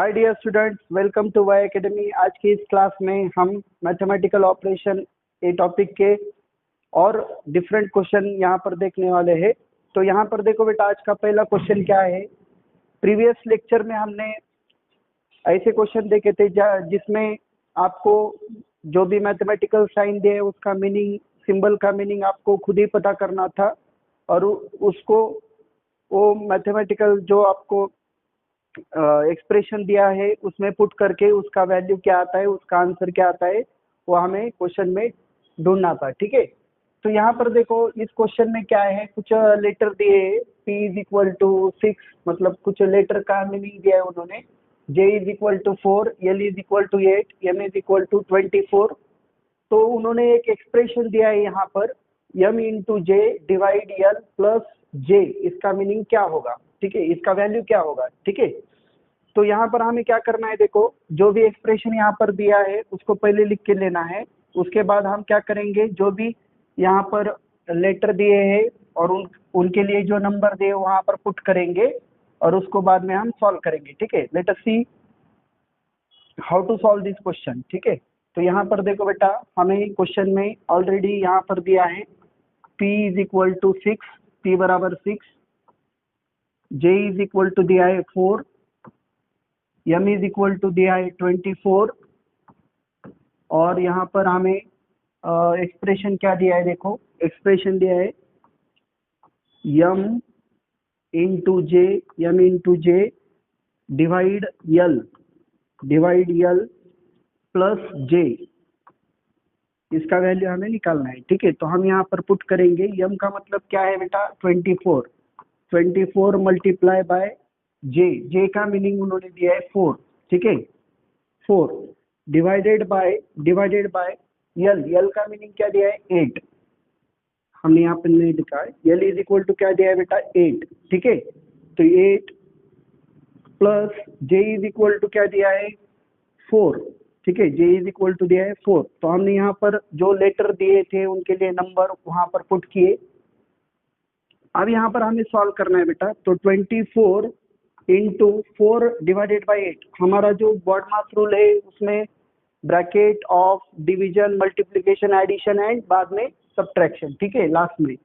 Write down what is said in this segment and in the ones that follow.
Hi dear students, welcome to Y academy. आज की इस क्लास में हम मैथमेटिकल ऑपरेशन ए टॉपिक के और डिफरेंट क्वेश्चन यहाँ पर देखने वाले हैं। तो यहाँ पर देखो बेटा, आज का पहला क्वेश्चन क्या है। प्रीवियस लेक्चर में हमने ऐसे क्वेश्चन देखे थे जिसमें आपको जो भी मैथमेटिकल साइन दिए उसका मीनिंग, सिंबल का मीनिंग आपको खुद ही पता करना था और उसको वो मैथमेटिकल जो आपको एक्सप्रेशन दिया है उसमें पुट करके उसका वैल्यू क्या आता है, उसका आंसर क्या आता है, वो हमें क्वेश्चन में ढूंढना था। ठीक है, तो यहाँ पर देखो इस क्वेश्चन में क्या है, कुछ लेटर दिए p इज इक्वल टू 6, मतलब कुछ लेटर का मीनिंग दिया है उन्होंने। j is equal to 4, l is equal to 8, m is equal to 24। तो उन्होंने एक एक्सप्रेशन दिया है यहाँ पर m इंटू जे डिवाइड l प्लस j, इसका मीनिंग क्या होगा। ठीक है, इसका वैल्यू क्या होगा। ठीक है, तो यहाँ पर हमें क्या करना है, देखो जो भी एक्सप्रेशन यहाँ पर दिया है उसको पहले लिख के लेना है। उसके बाद हम क्या करेंगे, जो भी यहाँ पर लेटर दिए हैं और उनके लिए जो नंबर दिए वहां पर पुट करेंगे और उसको बाद में हम सॉल्व करेंगे। ठीक है, let us see how to solve this question. ठीक है, तो यहाँ पर देखो बेटा, हमें क्वेश्चन में ऑलरेडी यहाँ पर दिया है p is equal to 6, p बराबर 6, j इज इक्वल टू दिया है 4, m इज इक्वल टू दिया है 24 और यहाँ पर हमें एक्सप्रेशन क्या दिया है, देखो एक्सप्रेशन दिया है m इंटू जे डिवाइड यल प्लस j, इसका वैल्यू हमें निकालना है। ठीक है, तो हम यहाँ पर पुट करेंगे m का मतलब क्या है बेटा 24 मल्टीप्लाई बाय जे का मीनिंग उन्होंने दिया है 4। ठीक है, 4 डिवाइडेड बाय यल का मीनिंग क्या दिया है 8, हमने यहाँ पर नहीं लिखा है। यल इज इक्वल टू क्या दिया है बेटा 8। ठीक है, तो 8 plus J is equal to क्या दिया है 4। ठीक है, जे इज इक्वल टू दिया है 4। तो हमने यहाँ पर जो लेटर दिए थे उनके लिए नंबर वहां पर पुट किए। अब यहाँ पर हमें सॉल्व करना है बेटा, तो 24 इंटू 4 डिवाइडेड बाई 8, हमारा जो बॉड मास रूल है उसमें bracket of division, multiplication, addition and बाद में सब्ट्रैक्शन। ठीक है, लास्ट में।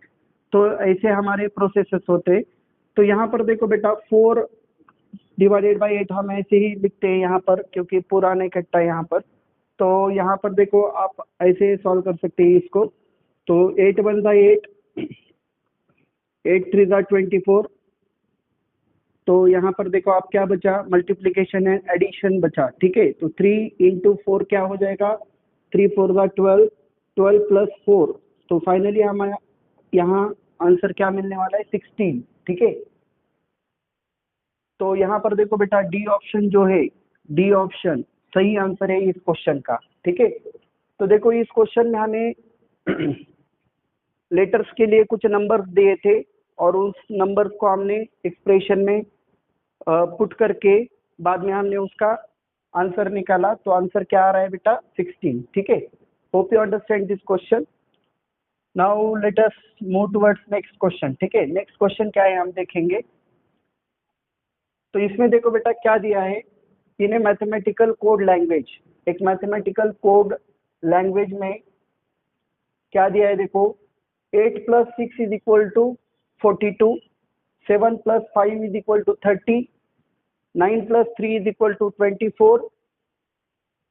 तो ऐसे हमारे प्रोसेसेस होते। तो यहाँ पर देखो बेटा 4 डिवाइडेड बाई 8 हम ऐसे ही लिखते हैं यहाँ पर, क्योंकि पूरा नहीं कटता है यहाँ पर। तो यहाँ पर देखो आप ऐसे सॉल्व कर सकते हैं इसको। तो 8 वन बाई 8 3 ज़ा 24। तो यहाँ पर देखो आप क्या बचा, मल्टीप्लिकेशन एंड एडिशन बचा। ठीक है, तो 3 इंटू 4 क्या हो जाएगा, 3 4 ज़ा 12, 12 प्लस 4, तो फाइनली हमें यहाँ आंसर क्या मिलने वाला है 16। ठीक है, तो यहाँ पर देखो बेटा डी ऑप्शन जो है, डी ऑप्शन सही आंसर है इस क्वेश्चन का। ठीक है, तो देखो इस क्वेश्चन में हमें लेटर्स के लिए कुछ नंबर्स दिए थे और उस नंबर्स को हमने एक्सप्रेशन में पुट करके बाद में हमने उसका आंसर निकाला। तो आंसर क्या आ रहा है बेटा 16। ठीक है, hope you understand this question. Now let us move towards next question. ठीक है, नेक्स्ट क्वेश्चन क्या है हम देखेंगे। तो इसमें देखो बेटा क्या दिया है, इन्हें मैथमेटिकल कोड लैंग्वेज, एक मैथमेटिकल कोड लैंग्वेज में क्या दिया है, देखो 8 plus 6 is equal to 42, 7 plus 5 is equal to 30, 9 plus 3 is equal to 24।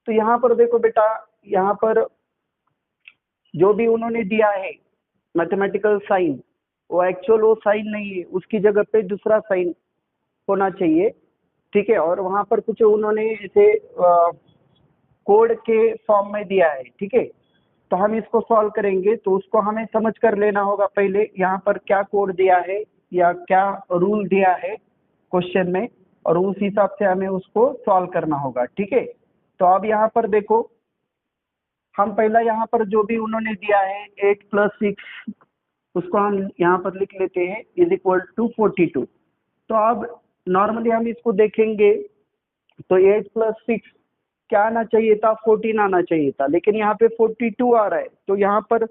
तो यहाँ पर देखो बेटा, यहाँ पर जो भी उन्होंने दिया है मैथमेटिकल साइन, वो एक्चुअल वो साइन नहीं है, उसकी जगह पे दूसरा साइन होना चाहिए। ठीक है, और वहां पर कुछ उन्होंने ऐसे कोड के फॉर्म में दिया है। ठीक है, तो हम इसको सॉल्व करेंगे तो उसको हमें समझ कर लेना होगा पहले यहाँ पर क्या कोड दिया है या क्या रूल दिया है क्वेश्चन में, और उस हिसाब से हमें उसको सॉल्व करना होगा। ठीक है, तो अब यहाँ पर देखो हम पहला यहाँ पर जो भी उन्होंने दिया है 8 प्लस 6, उसको हम यहाँ पर लिख लेते हैं इज इक्वल टू 42। तो अब नॉर्मली हम इसको देखेंगे तो 8 प्लस 6 क्या आना चाहिए था, 14 आना चाहिए था, लेकिन यहाँ पे 42 आ रहा है। तो यहाँ पर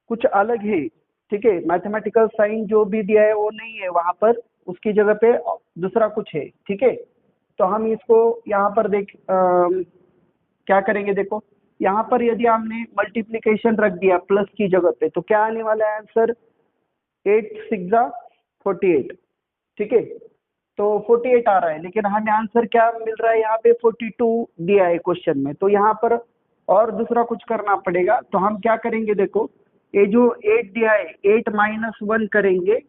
कुछ अलग है। ठीक है, मैथमेटिकल साइन जो भी दिया है वो नहीं है वहां पर, उसकी जगह पे दूसरा कुछ है। ठीक है, तो हम इसको यहाँ पर क्या करेंगे, देखो यहाँ पर यदि हमने मल्टीप्लीकेशन रख दिया प्लस की जगह पे तो क्या आने वाला है आंसर, 8 6 48, ठीक है। तो 48 आ रहा है, लेकिन हमें आंसर क्या मिल रहा है, यहाँ पे 42 दिया है क्वेश्चन में। तो यहाँ पर और दूसरा कुछ करना पड़ेगा। तो हम क्या करेंगे, देखो ये जो 8 दिया है 8 -1 करेंगे,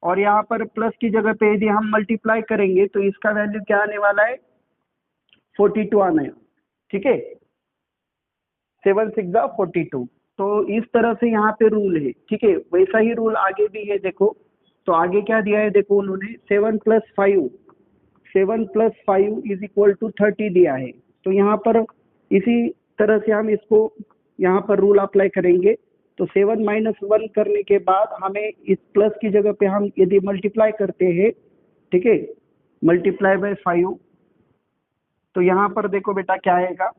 और यहाँ पर प्लस की जगह पे यदि हम मल्टीप्लाई करेंगे तो इसका वैल्यू क्या आने वाला है, 42 आना है, ठीक है। 7 6 42। तो इस तरह से यहाँ पे रूल है, ठीक है। वैसा ही रूल आगे भी है, देखो तो आगे क्या दिया है, देखो उन्होंने 7 + 5 इज इक्वल टू 30 दिया है। तो यहाँ पर इसी तरह से हम इसको यहाँ पर रूल अप्लाई करेंगे। तो 7 -1 करने के बाद हमें इस प्लस की जगह पे हम यदि मल्टीप्लाई करते हैं, ठीक है, मल्टीप्लाई बाय 5, तो यहाँ पर देखो बेटा क्या आएगा,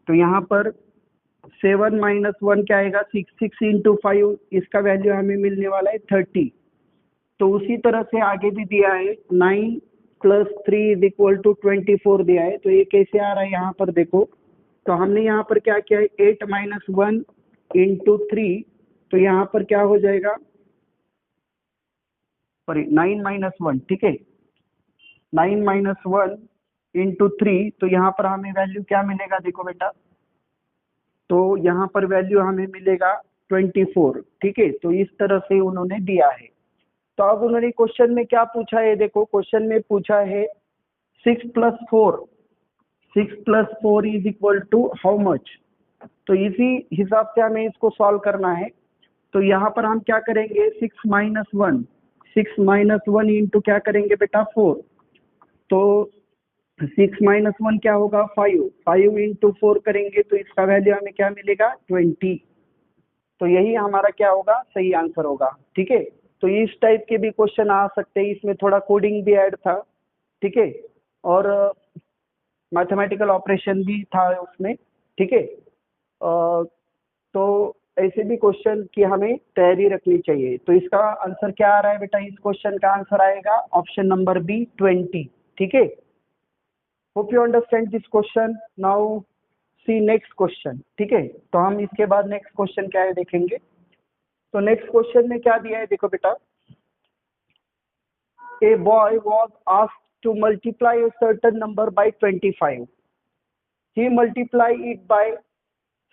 तो यहाँ पर 7 -1 क्या आएगा, 6 इंटू 5, इसका वैल्यू हमें मिलने वाला है 30। तो उसी तरह से आगे भी दिया है 9 + 3 इज इक्वल टू 24 दिया है। तो ये कैसे आ रहा है यहाँ पर देखो, तो हमने यहाँ पर क्या किया है, 8 -1 इंटू 3, तो यहाँ पर क्या हो जाएगा, सॉरी 9 -1, ठीक है, 9 -1 इंटू 3, तो यहाँ पर हमें वैल्यू क्या मिलेगा, देखो बेटा, तो यहाँ पर वैल्यू हमें मिलेगा 24, ठीक है। तो इस तरह से उन्होंने दिया है। तो अब उन्होंने क्वेश्चन में क्या पूछा है, देखो क्वेश्चन में पूछा है 6 + 4 is equal to how much. तो इसी हिसाब से हमें इसको सॉल्व करना है। तो यहाँ पर हम क्या करेंगे, 6 - 1 इंटू क्या करेंगे बेटा, 4। तो 6 - 1 क्या होगा, 5 इंटू 4 करेंगे तो इसका वैल्यू हमें क्या मिलेगा, 20। तो यही हमारा क्या होगा, सही आंसर होगा, ठीक है। तो इस टाइप के भी क्वेश्चन आ सकते हैं, इसमें थोड़ा कोडिंग भी ऐड था, ठीक है, और मैथमेटिकल ऑपरेशन भी था उसमें, ठीक है। तो ऐसे भी क्वेश्चन की हमें तैयारी रखनी चाहिए। तो इसका आंसर क्या आ रहा है बेटा, इस क्वेश्चन का आंसर आएगा ऑप्शन नंबर बी 20, ठीक है। Hope you understand this question. Now see next question, ठीक है। तो हम इसके बाद नेक्स्ट क्वेश्चन क्या है देखेंगे। तो नेक्स्ट क्वेश्चन में क्या दिया है, देखो बेटा, a boy was asked to multiply a certain number by 25. He multiplied it by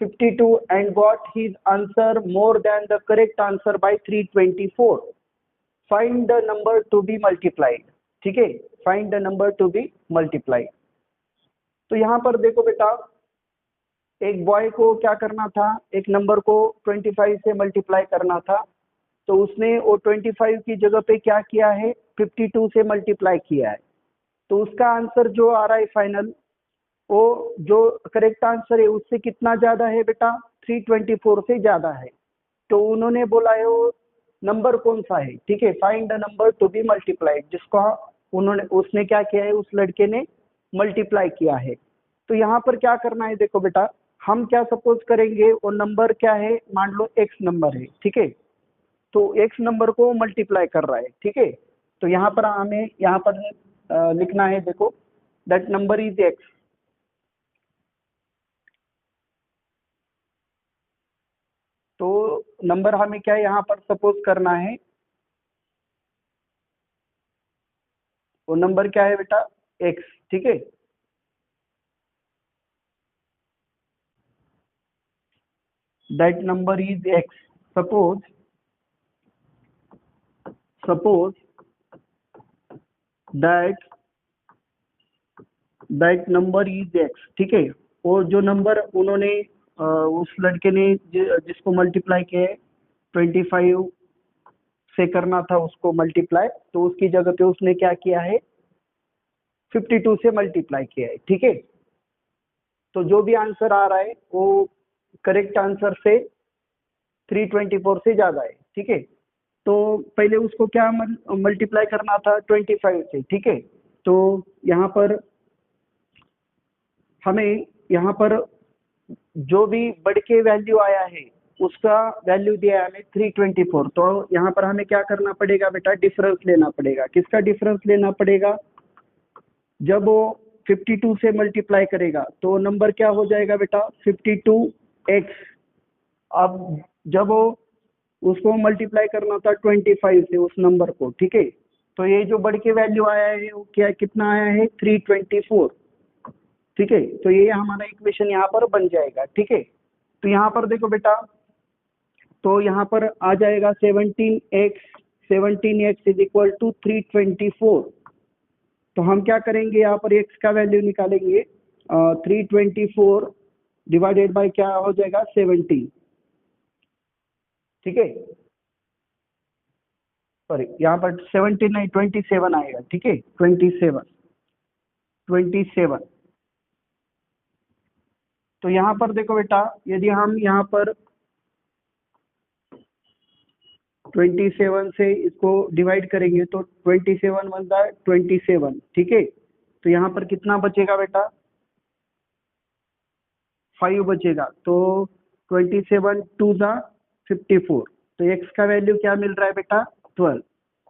52 and got his answer more than the correct answer by 324. Find the number to be multiplied, ठीक है, find the number to be multiplied। तो यहाँ पर देखो बेटा, एक boy को क्या करना था, एक नंबर को 25 से मल्टीप्लाई करना था। तो उसने वो 25 की जगह पे क्या किया है, 52 से मल्टीप्लाई किया है। तो उसका आंसर जो आ रहा है फाइनल, वो जो करेक्ट आंसर है उससे कितना ज्यादा है बेटा, 324 से ज्यादा है। तो उन्होंने बोला है वो नंबर कौन सा है, ठीक है, find the number to be multiplied, जिसको उसने क्या किया है, उस लड़के ने मल्टीप्लाई किया है। तो यहाँ पर क्या करना है, देखो बेटा, हम क्या सपोज करेंगे, वो नंबर क्या है, मान लो एक्स नंबर है, ठीक है। तो एक्स नंबर को मल्टीप्लाई कर रहा है, ठीक है। तो यहाँ पर हमें यहाँ पर लिखना है, देखो दैट नंबर इज एक्स। तो नंबर हमें क्या है यहाँ पर सपोज करना है, वो नंबर क्या है बेटा, एक्स, ठीक है। That number is x. Suppose that number is x, ठीक है। वो जो नंबर उन्होंने उस लड़के ने जिसको मल्टीप्लाई किया है, 25 से करना था उसको मल्टीप्लाई, तो उसकी जगह पे उसने क्या किया है, 52 से मल्टीप्लाई किया है, ठीक है। तो जो भी आंसर आ रहा है वो करेक्ट आंसर से 324 से ज्यादा है, ठीक है। तो पहले उसको क्या मल्टीप्लाई करना था, 25 से, ठीक है। तो यहाँ पर हमें यहाँ पर जो भी बढ़ के वैल्यू आया है, उसका वैल्यू दिया है हमें 324। तो यहाँ पर हमें क्या करना पड़ेगा बेटा, डिफरेंस लेना पड़ेगा। किसका डिफरेंस लेना पड़ेगा? जब वो 52 से मल्टीप्लाई करेगा तो नंबर क्या हो जाएगा बेटा, 52x। अब जब वो उसको मल्टीप्लाई करना था 25 से उस नंबर को, ठीक है, तो ये जो बढ़ के वैल्यू आया है वो क्या, कितना आया है, 324। ठीक है, तो ये हमारा इक्वेशन यहाँ पर बन जाएगा। ठीक है, तो यहाँ पर देखो बेटा, तो यहाँ पर आ जाएगा 17x इज इक्वल टू 324। तो हम क्या करेंगे, यहाँ पर x का वैल्यू निकालेंगे, 324 डिवाइडेड बाय क्या हो जाएगा, 17। ठीक है, सॉरी यहाँ पर 17 नहीं 27 आएगा। ठीक है, 27। तो यहाँ पर देखो बेटा, यदि हम यहाँ पर 27 से इसको डिवाइड करेंगे तो 27 बनता है 27। ठीक है, तो यहाँ पर कितना बचेगा बेटा, 5 बचेगा। तो 27 2 ज़ा 54। तो x का वैल्यू क्या मिल रहा है बेटा, 12।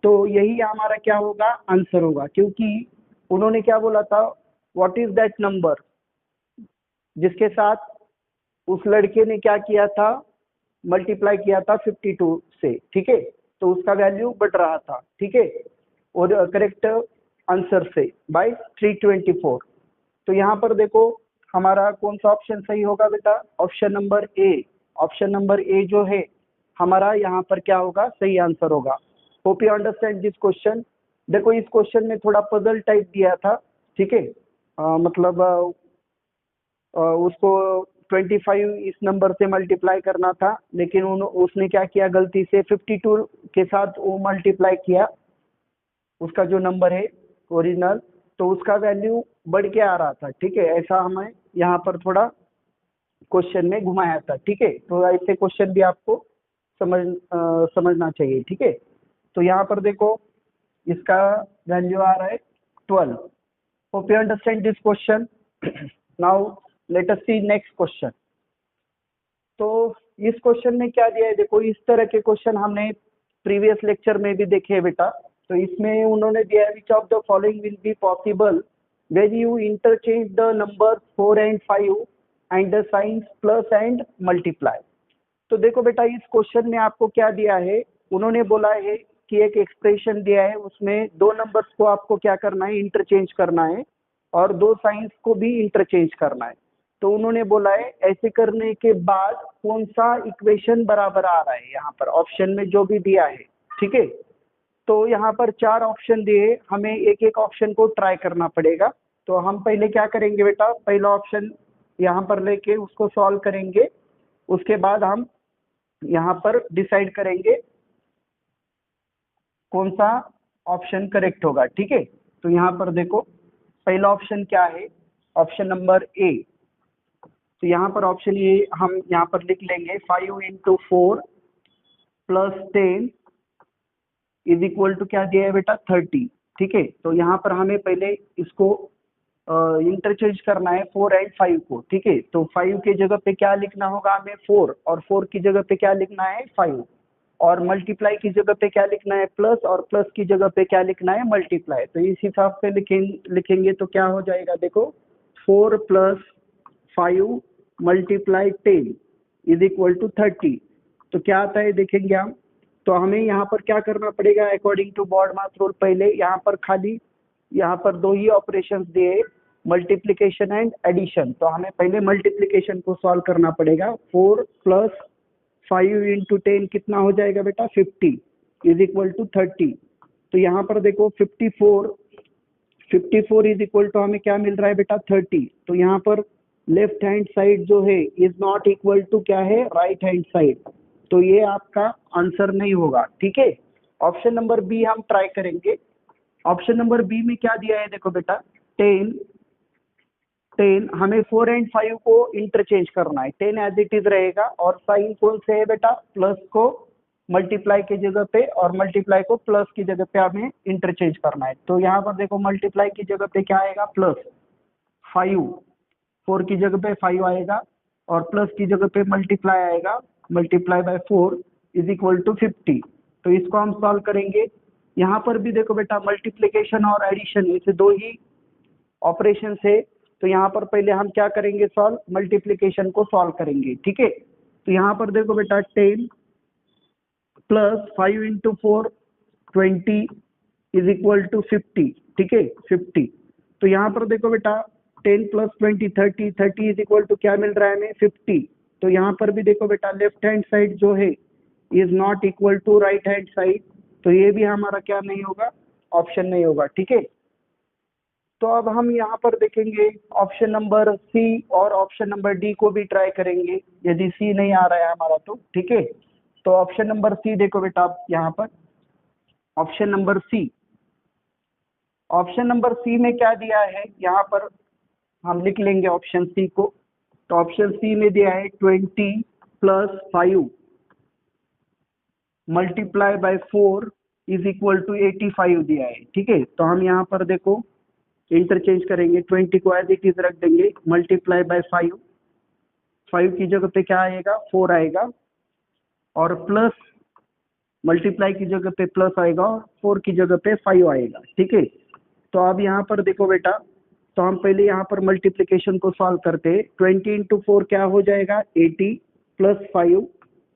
तो यही हमारा क्या होगा, आंसर होगा, क्योंकि उन्होंने क्या बोला था, व्हाट इज दैट नंबर, जिसके साथ उस लड़के ने क्या किया था, मल्टीप्लाई किया था 52 से। ठीक है, तो उसका वैल्यू बढ़ रहा था। ठीक है, और करेक्ट आंसर से बाय 324। तो यहाँ पर देखो हमारा कौन सा ऑप्शन सही होगा बेटा, option number A. Option number A जो है हमारा यहाँ पर क्या होगा, सही आंसर होगा। Hope you understand this question. देखो इस क्वेश्चन में थोड़ा पजल टाइप दिया था। ठीक है, मतलब उसको 25 इस नंबर से मल्टीप्लाई करना था, लेकिन उसने क्या किया, गलती से 52 के साथ वो मल्टीप्लाई किया, उसका जो नंबर है ओरिजिनल, तो उसका वैल्यू बढ़ के आ रहा था। ठीक है, ऐसा हमें यहाँ पर थोड़ा क्वेश्चन में घुमाया था। ठीक है, तो ऐसे क्वेश्चन भी आपको समझना चाहिए। ठीक है, तो यहाँ पर देखो इसका वैल्यू आ रहा है 12। Hope you understand this question. Now let us see next question. तो इस क्वेश्चन में क्या दिया है, देखो इस तरह के क्वेश्चन हमने प्रीवियस लेक्चर में भी देखे हैं बेटा। तो इसमें उन्होंने दिया है, which of the following will be possible when you interchange the numbers 4 and 5 and the signs plus and multiply। तो देखो बेटा इस क्वेश्चन में आपको क्या दिया है, उन्होंने बोला है कि एक एक्सप्रेशन दिया है, उसमें दो नंबर्स को आपको क्या करना है, इंटरचेंज करना है, और दो साइंस को भी इंटरचेंज करना है। तो उन्होंने बोला है ऐसे करने के बाद कौन सा इक्वेशन बराबर आ रहा है, यहाँ पर ऑप्शन में जो भी दिया है। ठीक है, तो यहाँ पर 4 ऑप्शन दिए, हमें एक एक ऑप्शन को ट्राई करना पड़ेगा। तो हम पहले क्या करेंगे बेटा, पहला ऑप्शन यहाँ पर लेके उसको सॉल्व करेंगे, उसके बाद हम यहाँ पर डिसाइड करेंगे कौन सा ऑप्शन करेक्ट होगा। ठीक है, तो यहाँ पर देखो पहला ऑप्शन क्या है, ऑप्शन नंबर ए। तो यहाँ पर ऑप्शन ए हम यहाँ पर लिख लेंगे, 5 × 4 + 10 इज इक्वल टू क्या दिया है बेटा, 30। ठीक है, तो यहाँ पर हमें पहले इसको इंटरचेंज करना है 4 और 5 को। ठीक है, तो 5 की जगह पे क्या लिखना होगा हमें, 4, और 4 की जगह पे क्या लिखना है, 5, और मल्टीप्लाई की जगह पे क्या लिखना है, प्लस, और प्लस की जगह पे क्या लिखना है, मल्टीप्लाई। तो इस हिसाब से लिखेंगे तो क्या हो जाएगा, देखो 4 + 5 × 10 इज इक्वल टू 30। तो क्या आता है देखेंगे हम। तो हमें यहाँ पर क्या करना पड़ेगा, अकॉर्डिंग टू बॉडमास रूल, पहले यहाँ पर खाली यहाँ पर दो ही ऑपरेशंस दिए, मल्टीप्लिकेशन एंड एडिशन। तो हमें पहले मल्टीप्लिकेशन को सॉल्व करना पड़ेगा। 4 + 5 × 10 कितना हो जाएगा बेटा, 50 इज इक्वल टू 30। तो यहाँ पर देखो 54 इज इक्वल टू हमें क्या मिल रहा है बेटा, 30। तो यहाँ पर लेफ्ट हैंड साइड जो है इज नॉट इक्वल टू क्या है, राइट हैंड साइड। तो ये आपका आंसर नहीं होगा। ठीक है, ऑप्शन नंबर बी हम ट्राई करेंगे। ऑप्शन नंबर बी में क्या दिया है, देखो बेटा 10 हमें 4 और 5 को इंटरचेंज करना है, 10 एज इट इज रहेगा, और साइन कौन से है बेटा, प्लस को मल्टीप्लाई की जगह पे और मल्टीप्लाई को प्लस की जगह पे हमें इंटरचेंज करना है। तो यहाँ पर देखो मल्टीप्लाई की जगह पे क्या आएगा, +5, 4 की जगह पे 5 आएगा, और प्लस की जगह पे मल्टीप्लाई आएगा multiply by 4 is equal to 50। तो इसको हम सॉल्व करेंगे। यहाँ पर भी देखो बेटा मल्टीप्लिकेशन और एडिशन ऐसे दो ही ऑपरेशन है। तो यहाँ पर पहले हम क्या करेंगे, सॉल्व मल्टीप्लिकेशन को सॉल्व करेंगे, ठीक है। तो यहाँ पर देखो बेटा 10 plus 5 into 4 20 is equal to 50, ठीक है 50। तो यहाँ पर देखो बेटा 10 प्लस 20 30, 30 इज इक्वल टू क्या मिल रहा है हमें 50। तो यहाँ पर भी देखो बेटा लेफ्ट हैंड साइड जो है is not equal to right hand side, तो ये भी हमारा क्या नहीं होगा, ऑप्शन नहीं होगा, ठीक है। तो अब हम यहाँ पर देखेंगे ऑप्शन नंबर सी और ऑप्शन नंबर डी को भी ट्राई करेंगे, यदि सी नहीं आ रहा है हमारा तो, ठीक है। तो ऑप्शन नंबर सी देखो बेटा आप यहाँ पर, option number C, option number C में क्या दिया है यहाँ पर हम लिख लेंगे ऑप्शन सी को। तो ऑप्शन सी में दिया है 20 plus 5 multiply by 4 is equal to 85 दिया है, ठीक है। तो हम यहाँ पर देखो इंटरचेंज करेंगे, 20 को एज इट इज रख देंगे, मल्टीप्लाई बाय 5, 5 की जगह पे क्या आएगा 4 आएगा, और प्लस मल्टीप्लाई की जगह पे प्लस आएगा और 4 की जगह पे 5 आएगा, ठीक है। तो अब यहाँ पर देखो बेटा, तो हम पहले यहाँ पर मल्टीप्लिकेशन को सॉल्व करते हैं। 20 इंटू 4 क्या हो जाएगा 80 प्लस 5,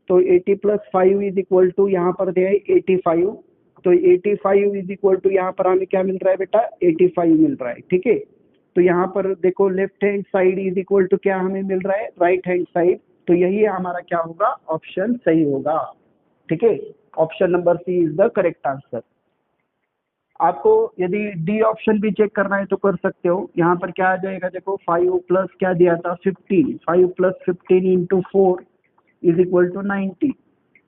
तो 80 प्लस 5 इज इक्वल टू यहाँ पर दिया है 85। तो 85 इज इक्वल टू यहाँ पर हमें क्या मिल रहा है बेटा 85 मिल रहा है, ठीक है। तो यहाँ पर देखो left hand side is equal to क्या हमें मिल रहा है राइट हैंड साइड, तो यही हमारा क्या होगा ऑप्शन सही होगा, ठीक है। Option number C is the correct answer. आपको यदि डी ऑप्शन भी चेक करना है तो कर सकते हो। यहाँ पर क्या आ जाएगा देखो 5 प्लस क्या दिया था 15, 5 plus 15 into 4 is equal to 90।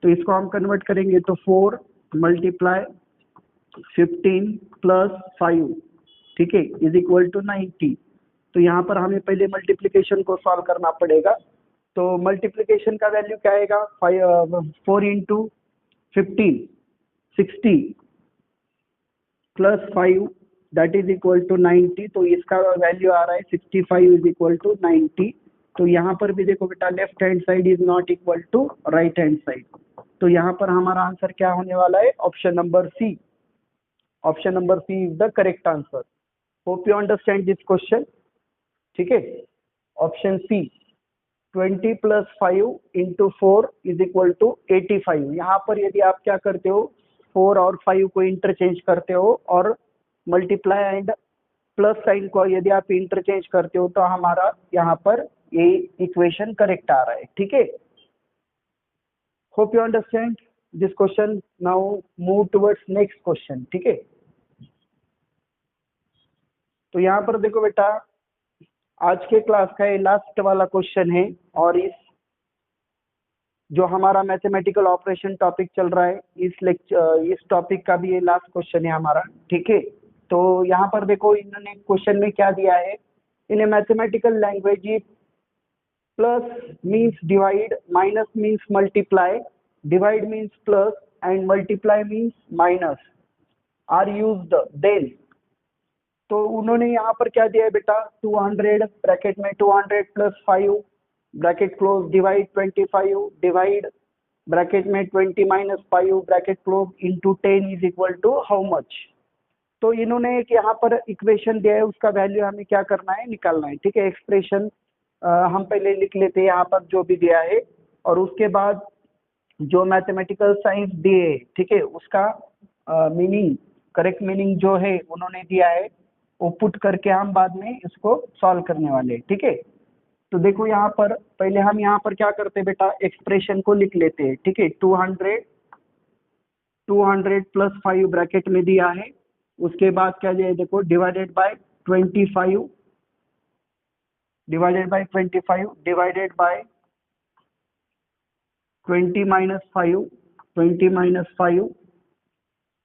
तो इसको हम कन्वर्ट करेंगे तो 4 मल्टीप्लाई 15 प्लस 5, ठीक है, इज इक्वल टू 90। तो यहाँ पर हमें पहले मल्टीप्लिकेशन को सॉल्व करना पड़ेगा। तो मल्टीप्लिकेशन का वैल्यू क्या आएगा 4 into 15 60 plus 5 that is equal to 90। तो इसका वैल्यू आ रहा है 65 इज इक्वल टू 90। तो यहाँ पर भी देखो बेटा left hand side is not equal to right hand side, तो यहाँ पर हमारा आंसर क्या होने वाला है option number C. Option number C is the correct answer. Hope you understand this question, ठीक है। Option C 20 plus 5 into 4 is equal to 85। यहाँ पर यदि आप क्या करते हो 4 और 5 को इंटरचेंज करते हो और मल्टीप्लाई एंड प्लस साइन को यदि आप इंटरचेंज करते हो तो हमारा यहाँ पर ये इक्वेशन करेक्ट आ रहा है, ठीक है। Hope you understand this question. Now move towards next question, ठीक है। तो यहाँ पर देखो बेटा आज के क्लास का ये लास्ट वाला क्वेश्चन है, और इस जो हमारा मैथमेटिकल ऑपरेशन टॉपिक चल रहा है इस टॉपिक का भी ये लास्ट क्वेश्चन है हमारा, ठीक है। तो यहाँ पर देखो इन्होंने क्वेश्चन में क्या दिया है, in a mathematical language plus means divide, minus means multiply, divide means plus and multiply means minus are used then. तो उन्होंने यहाँ पर क्या दिया है बेटा 200 ब्रैकेट में 200 plus 5 bracket close divide 25 divide bracket में 20 minus 5 bracket close into 10 is equal to how much. तो इन्होंने एक यहाँ पर इक्वेशन दिया है, उसका वैल्यू हमें क्या करना है निकालना है, ठीक है। एक्सप्रेशन हम पहले लिख लेते हैं यहाँ पर जो भी दिया है, और उसके बाद जो मैथमेटिकल साइंस दिए, ठीक है, उसका मीनिंग करेक्ट मीनिंग जो है उन्होंने दिया है वो पुट करके हम बाद में इसको सॉल्व करने वाले हैं, ठीक है। तो देखो यहाँ पर पहले हम यहाँ पर क्या करते हैं बेटा एक्सप्रेशन को लिख लेते हैं, ठीक है। 200 प्लस 5 ब्रैकेट में दिया है, उसके बाद क्या दिया है देखो divided by 25 divided by 25 divided by 20 minus 5 20 minus 5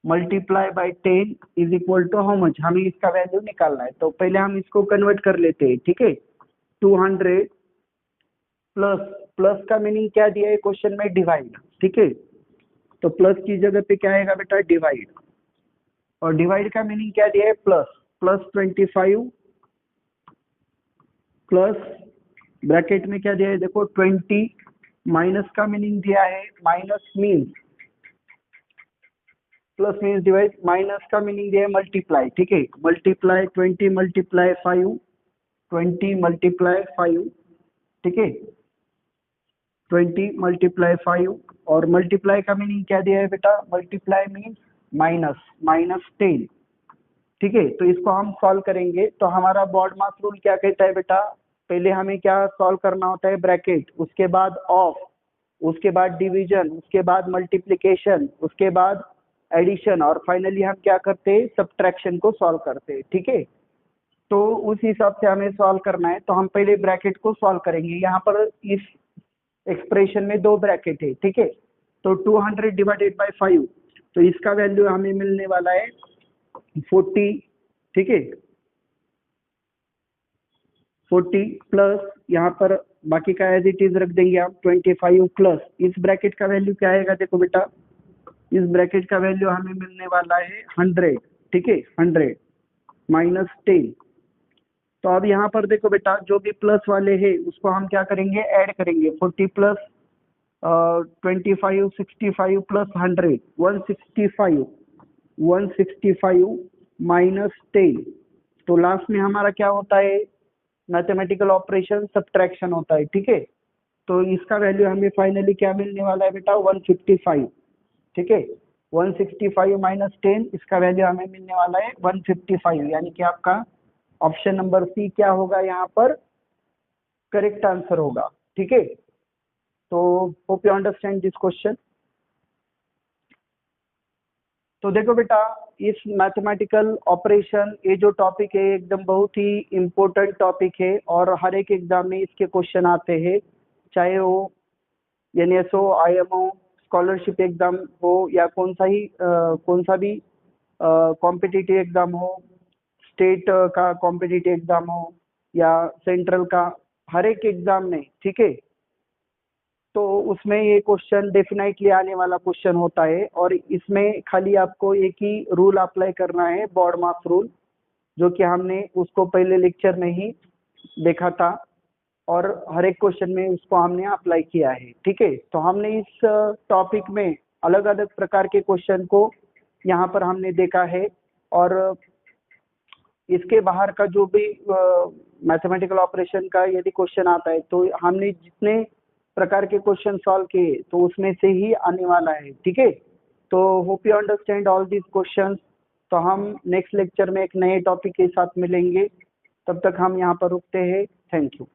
multiply by 10 is equal to how much, हमें इसका वैल्यू निकालना है। तो पहले हम इसको कन्वर्ट कर लेते हैं, ठीक है। 200 प्लस, प्लस का मीनिंग क्या दिया है क्वेश्चन में डिवाइड, ठीक है। तो प्लस की जगह पे क्या आएगा बेटा डिवाइड, और डिवाइड का मीनिंग क्या दिया है प्लस, प्लस 25 प्लस ब्रैकेट में क्या दिया है देखो 20 माइनस का मीनिंग दिया है, minus means, plus means divide, minus का मीनिंग दिया है मल्टीप्लाई, ठीक है, मल्टीप्लाई 20 मल्टीप्लाई 5, 20 मल्टीप्लाई 5, ठीक है, 20 मल्टीप्लाई 5, और मल्टीप्लाई का मीनिंग क्या दिया है बेटा, मल्टीप्लाई मीन्स माइनस, माइनस 10, ठीक है। तो इसको हम सॉल्व करेंगे, तो हमारा बॉड मास रूल क्या कहता है बेटा, पहले हमें क्या सॉल्व करना होता है, ब्रैकेट, उसके बाद ऑफ, उसके बाद डिवीजन, उसके बाद मल्टीप्लिकेशन, उसके बाद एडिशन, और फाइनली हम क्या करते हैं, सब्ट्रैक्शन को सॉल्व करते हैं, ठीक है। तो उस हिसाब से हमें सॉल्व करना है, तो हम पहले ब्रैकेट को सॉल्व करेंगे। यहाँ पर इस एक्सप्रेशन में दो ब्रैकेट है, ठीक है, तो 200 डिवाइडेड बाय 5, तो इसका वैल्यू हमें मिलने वाला है 40, ठीक है, 40 प्लस यहाँ पर बाकी का एज इट इज रख देंगे हम 25 प्लस इस ब्रैकेट का वैल्यू क्या आएगा, देखो बेटा, इस ब्रैकेट का वैल्यू हमें मिलने वाला है 100, ठीक है, 100 माइनस 10। तो अब यहाँ पर देखो बेटा, जो भी प्लस वाले हैं उसको हम क्या करेंगे, ऐड करेंगे, 40 प्लस 25 65 प्लस 100 165, 165 माइनस 10, तो लास्ट में हमारा क्या होता है, मैथमेटिकल ऑपरेशन सब्ट्रैक्शन होता है, ठीक है। तो इसका वैल्यू हमें फाइनली क्या मिलने वाला है बेटा, 155, ठीक है, 165 माइनस 10, इसका वैल्यू हमें मिलने वाला है 155, यानी कि आपका ऑप्शन नंबर सी क्या होगा यहाँ पर, करेक्ट आंसर होगा, ठीक है। तो hope you understand this question. तो देखो बेटा, इस मैथमेटिकल ऑपरेशन ये जो टॉपिक है एकदम बहुत ही इम्पोर्टेंट टॉपिक है, और हर एक एग्जाम में इसके क्वेश्चन आते हैं, चाहे वो एनएसओ, आईएमओ, स्कॉलरशिप एग्जाम हो, या कौन सा भी कॉम्पिटिटिव एग्जाम हो, स्टेट का कॉम्पिटिटिव एग्जाम हो या सेंट्रल का, हर एक एग्जाम में, ठीक है, तो उसमें ये क्वेश्चन डेफिनेटली आने वाला क्वेश्चन होता है। और इसमें खाली आपको एक ही रूल अप्लाई करना है, बॉड मास रूल, जो कि हमने उसको पहले लेक्चर में ही देखा था, और हर एक क्वेश्चन में उसको हमने अप्लाई किया है, ठीक है। तो हमने इस टॉपिक में अलग अलग प्रकार के क्वेश्चन को यहाँ पर हमने देखा है, और इसके बाहर का जो भी मैथमेटिकल ऑपरेशन का यदि क्वेश्चन आता है, तो हमने जितने प्रकार के क्वेश्चन सॉल्व किए तो उसमें से ही आने वाला है, ठीक है। तो hope you understand all these questions. तो हम नेक्स्ट लेक्चर में एक नए टॉपिक के साथ मिलेंगे, तब तक हम यहाँ पर रुकते हैं, थैंक यू।